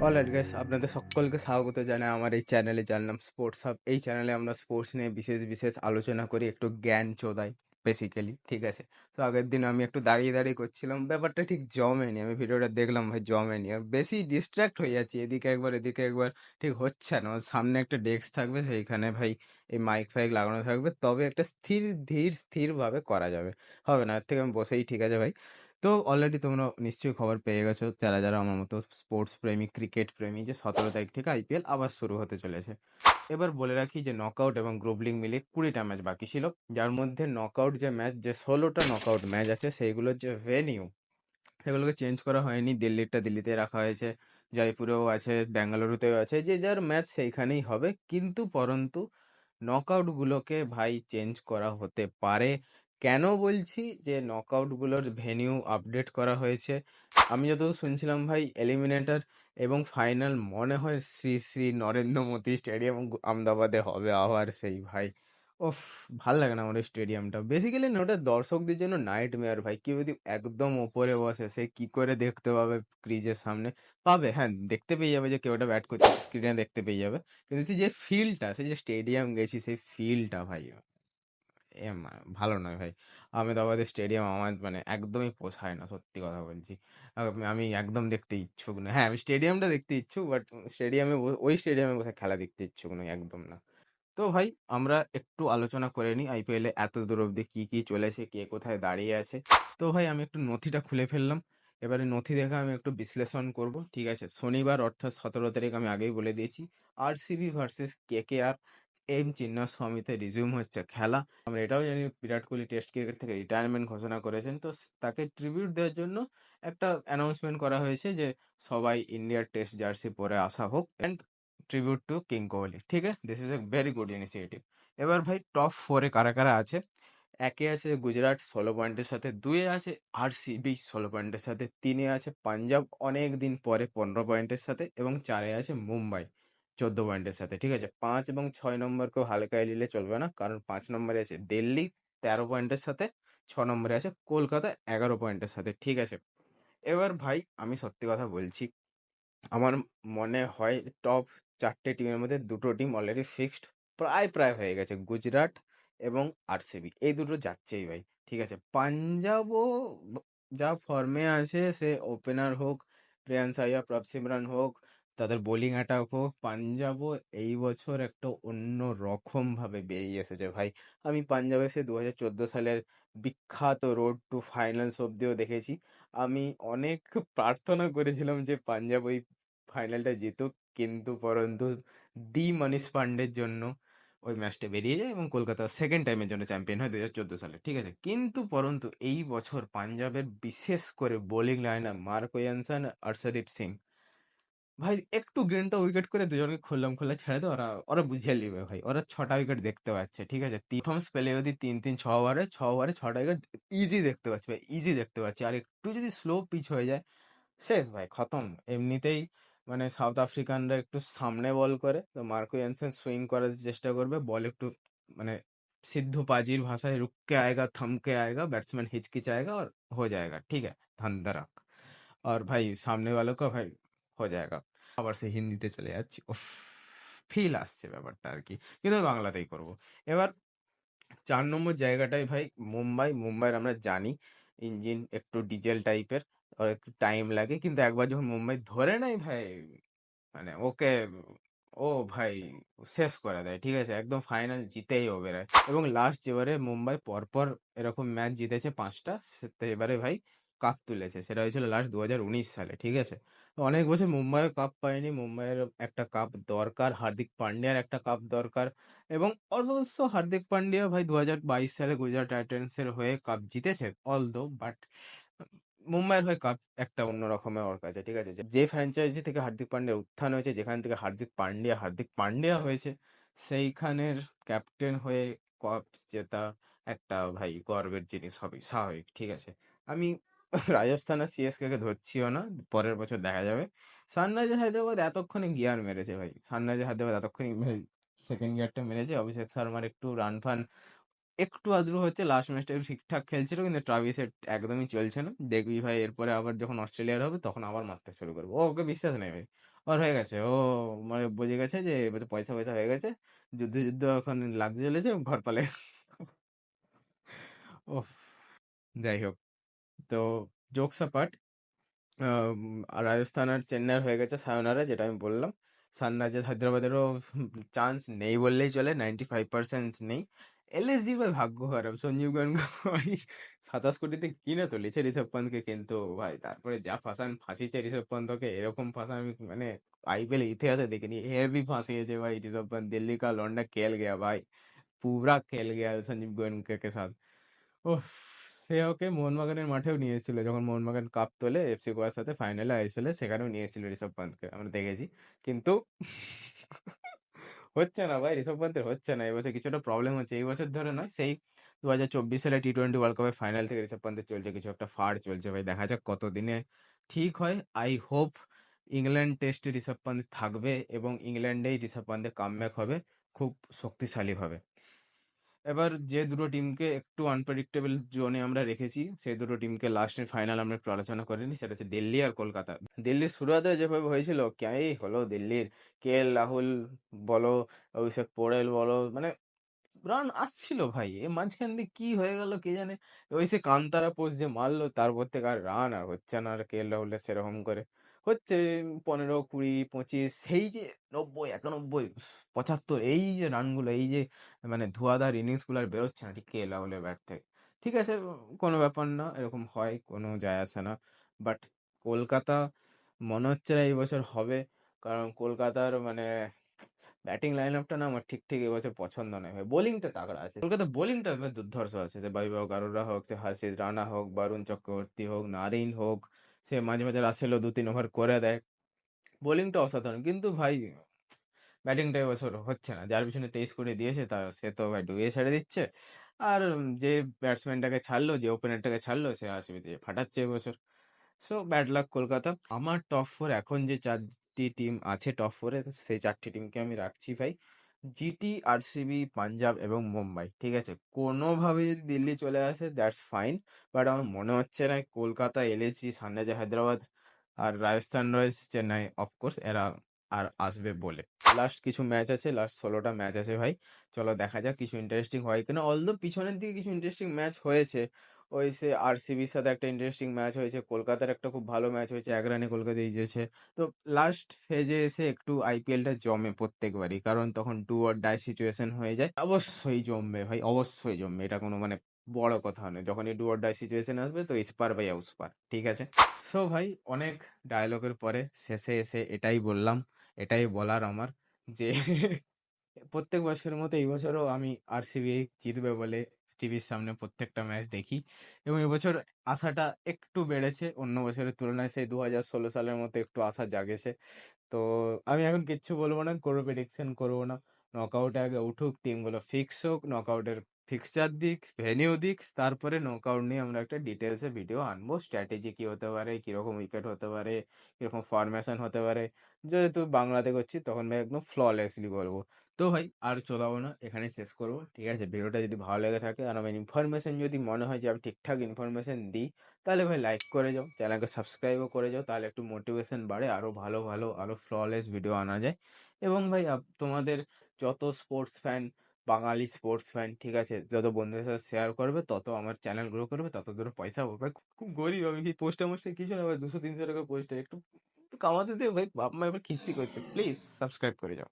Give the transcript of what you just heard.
Alright guys, আপনাদের সকলকে স্বাগত জানাই আমার এই চ্যানেলে, যার নাম স্পোর্টস হাব। এই চ্যানেলে আমরা স্পোর্টস নিয়ে বিশেষ বিশেষ আলোচনা করি, একটু জ্ঞান চোদাই বেসিক্যালি, ঠিক আছে? তো আগের দিন আমি একটু দাঁড়িয়ে দাঁড়িয়ে করছিলাম, ব্যাপারটা ঠিক জমেনি। আমি ভিডিওটা দেখলাম, ভাই জমেনি, আর বেশি ডিস্ট্র্যাক্ট হয়ে যাচ্ছি, এদিকে একবার এদিকে একবার, ঠিক হচ্ছে না। আমার সামনে একটা ডেস্ক থাকবে, সেইখানে ভাই এই মাইক ফাইক লাগানো থাকবে, তবে একটা স্থিরভাবে করা যাবে। হবে না, এর থেকে আমি বসেই ঠিক আছে ভাই। তো অলরেডি তোমরা নিশ্চয়ই খবর পেয়ে গেছো, যারা যারা আমার মতো স্পোর্টস প্রেমী, ক্রিকেট প্রেমী, যে 17 তারিখ থেকে আইপিএল আবার শুরু হতে চলেছে। এবার বলে রাখি যে নকআউট এবং গ্রুপ লিগ মিলিয়ে 20টা ম্যাচ বাকি ছিল, যার মধ্যে নকআউট যে ম্যাচ, যে 16টা নকআউট ম্যাচ আছে, সেইগুলোর যে ভেনিউ, সেগুলোকে চেঞ্জ করা হয়নি। দিল্লিরটা দিল্লিতে রাখা হয়েছে, জয়পুরেও আছে, ব্যাঙ্গালুরুতেও আছে, যে যার ম্যাচ সেইখানেই হবে। কিন্তু পরন্তু নকআউটগুলোকে ভাই চেঞ্জ করা হতে পারে। কেন বলছি যে নকআউটগুলোর ভেন্যু আপডেট করা হয়েছে? আমি যতদূর শুনছিলাম ভাই, এলিমিনেটর এবং ফাইনাল মনে হয় শ্রী শ্রী নরেন্দ্র মোদী স্টেডিয়াম আহমেদাবাদে হবে আবার। সেই ভাই, ওফ, ভাল লাগে না আমার ওই স্টেডিয়ামটা। বেসিক্যালি না, ওটা দর্শকদের জন্য নাইট মেয়ার ভাই। কেউ যদি একদম ওপরে বসে, সে কি করে দেখতে পাবে ক্রিজের সামনে? পাবে, হ্যাঁ, দেখতে পেয়ে যাবে যে কেউ একটা ব্যাট করছে, স্ক্রিনে দেখতে পেয়ে যাবে। কিন্তু সেই যে ফিলটা, সেই যে স্টেডিয়াম গেছি, সেই ফিলটা ভাই ভালো নয় ভাই। আহমেদাবাদের স্টেডিয়াম আমার মানে একদমই পোষায় না, সত্যি কথা বলছি। আমি একদম দেখতে ইচ্ছুক না। হ্যাঁ, আমি স্টেডিয়ামটা দেখতে ইচ্ছুক, বাট ওই স্টেডিয়ামে বসে খেলা দেখতে ইচ্ছুক নই, একদম না। তো ভাই, আমরা একটু আলোচনা করে নিই আইপিএল এ এত দূর অবধি কি কি চলেছে, কে কোথায় দাঁড়িয়ে আছে। তো ভাই, আমি একটু নথিটা খুলে ফেললাম। এবারে নথি দেখে আমি একটু বিশ্লেষণ করব, ঠিক আছে? শনিবার অর্থাৎ 17 তারিখ, আমি আগেই বলে দিয়েছি, আরসিবি ভার্সেস কেকেআর এম চিন্নাস্বামীতে রিজিউম হচ্ছে খেলা। আমরা এটাও জানি বিরাট কোহলি টেস্ট ক্রিকেট থেকে রিটায়ারমেন্ট ঘোষণা করেছেন, তো তাকে ট্রিবিউট দেওয়ার জন্য একটা অ্যানাউন্সমেন্ট করা হয়েছে যে সবাই ইন্ডিয়ার টেস্ট জার্সি পরে আসা হোক, and tribute to king Kohli. ঠিক আছে, this is a very good initiative. এবার ভাই, টপ 4-এ কারা কারা আছে? একে আছে গুজরাট 16 পয়েন্টের সাথে, 2-এ আছে আরসিবি 16 পয়েন্টের সাথে, 3-এ আছে পাঞ্জাব অনেক দিন পরে 15 পয়েন্টের সাথে, এবং 4-এ আছে মুম্বাই 14 পয়েন্টের সাথে। ঠিক আছে, 5 এবং 6 নম্বরকেও হালকায় নিলে চলবে না, কারণ 5 নম্বরে আছে দিল্লি 13 পয়েন্টের সাথে, 6 নম্বরে আছে কলকাতা 11 পয়েন্টের সাথে। ঠিক আছে, এবার ভাই আমি সত্যি কথা বলছি, আমার মনে হয় টপ 4টে টিমের মধ্যে দুটো টিম অলরেডি ফিক্সড, প্রায় প্রায় হয়ে গেছে, গুজরাট এবং আরসিবি, এই দুটো যাচ্ছেই ভাই। ঠিক আছে, পাঞ্জাবও যা ফর্মে আছে, সে ওপেনার হোক প্রিয়ান্স আইয়া, প্রভ সিমরান হোক, তাদের বোলিং অ্যাটাক হোক, পাঞ্জাবও এই বছর একটা অন্য রকম ভাবে বেরিয়ে এসেছে ভাই। আমি পাঞ্জাবে সে 2014 সালের বিখ্যাত রোড টু ফাইনালস অব্দিও দেখেছি। আমি অনেক প্রার্থনা করেছিলাম যে পাঞ্জাব ওই ফাইনালটা জিতুক, কিন্তু পরন্তু মনীষ পান্ডের জন্য ওই ম্যাচটা বেরিয়ে যায় এবং কলকাতা সেকেন্ড টাইমের জন্য চ্যাম্পিয়ন হয় 2014 সালে। ঠিক আছে, কিন্তু পরন্তু এই বছর পাঞ্জাবের বিশেষ করে বোলিং লাইনার মার্ক ওয়ানসন, অর্শদীপ সিং, ভাই একটু গ্রিনটা উইকেট করে দুজনকে খুললাম খুললে ছেড়ে দে, ওরা ওরা বুঝিয়ে নিবে ভাই। ওরা 6টা উইকেট দেখতে পাচ্ছে, ঠিক আছে? প্রথম স্পেলে যদি 3-3 6 ওভারে 6 ওভারে 6টা উইকেট ইজি দেখতে পাচ্ছি ভাই, ইজি দেখতে পাচ্ছি। আর একটু যদি স্লো পিচ হয়ে যায়, শেষ ভাই, খতম। এমনিতেই মানে সাউথ আফ্রিকানরা একটু সামনে বল করে, তো মার্কো ইয়ানসেন সুইং করার চেষ্টা করবে, বল একটু মানে সিদ্ধু পাজির ভাষায় রুককে আয়েগা থমকে আয়েগা, बैट्समैन हिचकिचाएगा और हो जाएगा, ठीक है, धंधरक। और भाई सामने वालों का भाई हो जाएगा। আবার সেই হিন্দিতে চলে যাচ্ছি, উফ, ফিল আসছে ব্যাপারটা আর কি, কিন্তু আমি বাংলাতেই করবো। এবার 4 নম্বর জায়গাটায় ভাই মুম্বাইয়ের আমরা জানি ইঞ্জিন একটু ডিজেল টাইপের, আর একটু টাইম লাগে, কিন্তু একবার যখন মুম্বাই ধরে নেয় ভাই, মানে ওকে, ও ভাই শেষ করে দেয়। ঠিক আছে, একদম ফাইনাল জিতেই ও বেরোয়। এবং লাস্ট যেবারে মুম্বাই পরপর এরকম ম্যাচ জিতেছে 5টা, তো এবারে ভাই কাপ তুলেছে, সেটা হয়েছিল লাস্ট 2019 সালে। ঠিক আছে, তো অনেক বছর মুম্বাইও কাপ পায়নি। মুম্বাইয়ের একটা কাপ দরকার, হার্দিক পান্ডিয়ার একটা কাপ দরকার। এবং অবশ্য হার্দিক পান্ডিয়া ভাই 2022 সালে গুজরাট টাইটান্সের হয়ে কাপ জিতেছে অলদো, বাট মুম্বাইয়ের হয়ে কাপ একটা অন্য রকমের ওর কাছে। ঠিক আছে, যে ফ্র্যাঞ্চাইজি থেকে হার্দিক পান্ডিয়ার উত্থান হয়েছে, যেখান থেকে হার্দিক পান্ডিয়া হয়েছে, সেইখানের ক্যাপ্টেন হয়ে কাপ জেতা একটা ভাই গর্বের জিনিস হবে, স্বাভাবিক। ঠিক আছে, আমি রাজস্থান আর সিএসকে কে ধরছিও না, পরের বছর দেখা যাবে। সানরাইজার হায়দ্রাবাদ এতক্ষণে গিয়ার মেরেছে ভাই, সানরাইজার হায়দ্রাবাদ এতক্ষণে সেকেন্ড গিয়ারটা মেরেছে। অভিষেক শর্মার একটু রান ফান একটু আদ্র হচ্ছে, লাস্ট ম্যাচটা একটু ঠিকঠাক খেলছিল, কিন্তু ট্রাভিসের একদমই চলছে না। দেখবি ভাই, এরপরে আবার যখন অস্ট্রেলিয়ার হবে তখন আবার মারতে শুরু করবো, ওকে বিশ্বাস নেই ভাই। ওর হয়ে গেছে। ও মানে বুঝে গেছে যে এবার পয়সা-ফয়সা হয়ে গেছে। যুদ্ধ এখন লাগতে চলেছে, ঘর পালায়। ওফ! যাই হোক। তো জোকস অ্যাপার্ট, আম রাজস্থান আর চেন্নাইয়ের হয়ে গেছে সায়োনারা, যেটা আমি বললাম। সানরাইজার্স হায়দ্রাবাদেরও চান্স নেই বললেই চলে, 95% নেই। এলএসজির ভাই ভাগ্য খারাপ। সঞ্জীব গাঙ্গুলি ২৭ কোটিতে কিনে তো লিছে ঋষভ পান্তকে, কিন্তু ভাই তারপরে যা ফাঁসিয়েছে ঋষভ পান্তকে, এরকম ফাঁসানো আমি মানে আইপিএল ইতিহাসে দেখিনি। হেভি ফাঁসিয়েছে ভাই ऋषभ पंत। दिल्ली का लौंडा खेल गया भाई, पूरा खेल गया संजीव गोयनका के साथ। উফ! সে ওকে মোহনবাগানের মাঠেও নিয়ে এসেছিল, যখন মোহনবাগান কাপ তোলে এফসি গোয়ার সাথে ফাইনালে আইএসএলে, সেখানেও নিয়ে এসেছিল ঋষভ পান্তকে, আমরা দেখেছি। কিন্তু হচ্ছে না ভাই, ঋষভ পান্তের হচ্ছে না। এবছর কিছুটা প্রবলেম হচ্ছে। এই বছর ধরে নয়, সেই ২০২৪ সালে টি-টোয়েন্টি ওয়ার্ল্ড কাপের ফাইনাল থেকে ঋষভ পান্তের চলছে কিছু একটা ফাড় চলছে ভাই। দেখা যাক কতদিনে ঠিক হয়। আই হোপ ইংল্যান্ড টেস্টে ঋষভ পান্ত থাকবে এবং ইংল্যান্ডেই ঋষভ পান্তের কামব্যাক হবে খুব শক্তিশালীভাবে। এবার যে দুটো টিমকে একটু আনপ্রেডিক্টেবল জোনে আমরা রেখেছি, সেই দুটো টিমকে লাস্টের ফাইনাল আমরা একটু আলোচনা করে নিই। সেটা হচ্ছে দিল্লি আর কলকাতা। দিল্লির শুরুয়াতে যেভাবে হয়েছিল, ক্যাই হলো দিল্লির। রাহুল বলো, অভিষেক পোড়েল বলো, মানে রান আসছিল ভাই। এ মাঝখান দিয়ে কি হয়ে গেল কে জানে। ওই সে কান্তারা পোস্ট যে মারলো, তারপর থেকে আর রান আর হচ্ছে না। আর রাহুলের সেরকম করে হচ্ছে ১৫, ২০, ২৫, সেই যে ৯০, ৯১, ৭৫, এই যে রানগুলো, এই যে মানে ধুয়াধার ইনিংস গুলো আর বেরোচ্ছে না ঠিক রাহুলের ব্যাট থেকে। ঠিক আছে, কোনো ব্যাপার না, এরকম হয়, কোনো যায় আসে না। বাট কলকাতা মনে হচ্ছে না এই বছর হবে, কারণ কলকাতার মানে ব্যাটিং লাইন আপটা না আমার ঠিক এবছর পছন্দ নয় ভাই। বোলিংটা তাগড়া আছে, কলকাতা বোলিংটা এবার দুর্ধর্ষ আছে। যে বৈভব অরোরা হোক, সে হর্ষিত রানা হোক, বরুণ চক্রবর্তী হোক, নারিন হোক, সে মাঝে মাঝে রাসেলও ২-৩ ওভার করে দেয়। বোলিংটা অসাধারণ, কিন্তু ভাই ব্যাটিংটা এবছর হচ্ছে না। যার পিছনে ২৩ কোটি দিয়েছে, তার সে তো ভাই ডুবিয়ে ছেড়ে দিচ্ছে। আর যে ব্যাটসম্যানটাকে ছাড়লো, যে ওপেনারটাকে ছাড়লো, সে আরসিবিতে ফাটাচ্ছে এবছর। So bad luck Kolkata. আমার টপ ফোর এখন যে চারটি টিম আছে টপ ফোরে, সেই চারটি টিমকে আমি রাখছি ভাই। জিটি, আরসিবি, পাঞ্জাব এবং মুম্বাই। ঠিক আছে, কোনোভাবে যদি দিল্লি চলে আসে দ্যাটস ফাইন, বাট আমার মনে হচ্ছে না কলকাতা, এলএসজি, সানরাইজার হায়দ্রাবাদ আর রাজস্থান রয়্যালস, চেন্নাই অফকোর্স এরা আর আসবে বলে। লাস্ট কিছু ম্যাচ আছে, লাস্ট ১৬টা ম্যাচ আছে ভাই। চলো দেখা যাক কিছু ইন্টারেস্টিং হয় কিনা। অলদো পিছনের দিকে কিছু ইন্টারেস্টিং ম্যাচ হয়েছে। ওই সে আরসিবির সাথে একটা ইন্টারেস্টিং ম্যাচ হয়েছে, কলকাতার একটা খুব ভালো ম্যাচ হয়েছে, ১ রানে কলকাতা জিতেছে। তো লাস্ট ফেজে এসে একটু আইপিএলটা জমে প্রত্যেকবারই, কারণ তখন ডু অর ডাই সিচুয়েশন হয়ে যায়। অবশ্যই জমবে ভাই, অবশ্যই জমবে, এটা কোনো মানে বড় কথা নয়। যখন এই ডু অর ডাই সিচুয়েশন আসবে, তো ইস্পার ভাই উস্পার, ঠিক আছে। সো ভাই, অনেক ডায়লগের পরে শেষে এসে এটাই বললাম, এটাই বলার আমার, যে প্রত্যেক বছরের মতো এই বছরও আমি আরসিবি জিতবে বলে টিভির সামনে প্রত্যেকটা ম্যাচ দেখি, এবং এবছর আশাটা একটু বেড়েছে অন্য বছরের তুলনায়। সেই ২০১৬ সালের মতো একটু আশা জাগেছে। তো আমি এখন কিচ্ছু বলবো না, কোনো প্রেডিকশন করবো না। নকআউটে আগে উঠুক, টিমগুলো ফিক্স হোক, নকআউটের ফিক্সচার দিক, ভেনিউ দিক, তারপরে নকআউট নিয়ে আমরা একটা ডিটেলসে ভিডিও আনবো। স্ট্র্যাটেজি কি হতে পারে, কিরকম উইকেট হতে পারে, কিরকম ফরমেশন হতে পারে। যেহেতু বাংলাতে করছি, তখন ভাই একদম ফ্ললেসলি বলবো। তো ভাই আর চোদাবো না, এখানেই শেষ করবো। ঠিক আছে, ভিডিওটা যদি ভালো লেগে থাকে আর আমার ইনফরমেশন যদি মনে হয় যে আমি ঠিকঠাক ইনফরমেশন দিই, তাহলে ভাই লাইক করে যাও, চ্যানেলকে সাবস্ক্রাইবও করে যাও। তাহলে একটু মোটিভেশন বাড়ে, আরো ভালো ভালো আরো ফ্ললেস ভিডিও আনা যায়। এবং ভাই তোমাদের যত স্পোর্টস ফ্যান, বাঙালি স্পোর্টস ফ্যান, ঠিক আছে, যত বন্ধুদের সাথে শেয়ার করবে, তত আমার চ্যানেল গ্রো করবে, তত দূর পয়সা হবে। ভাই খুব গরিব আমি, কি পোস্টে মোস্টে কিছু না ভাই, ২০০-৩০০ টাকা পোস্টে একটু একটু কামাতে দিয়ে ভাই, বাপ মা এবার কিস্তি করছে, প্লিজ সাবস্ক্রাইব করে যাও।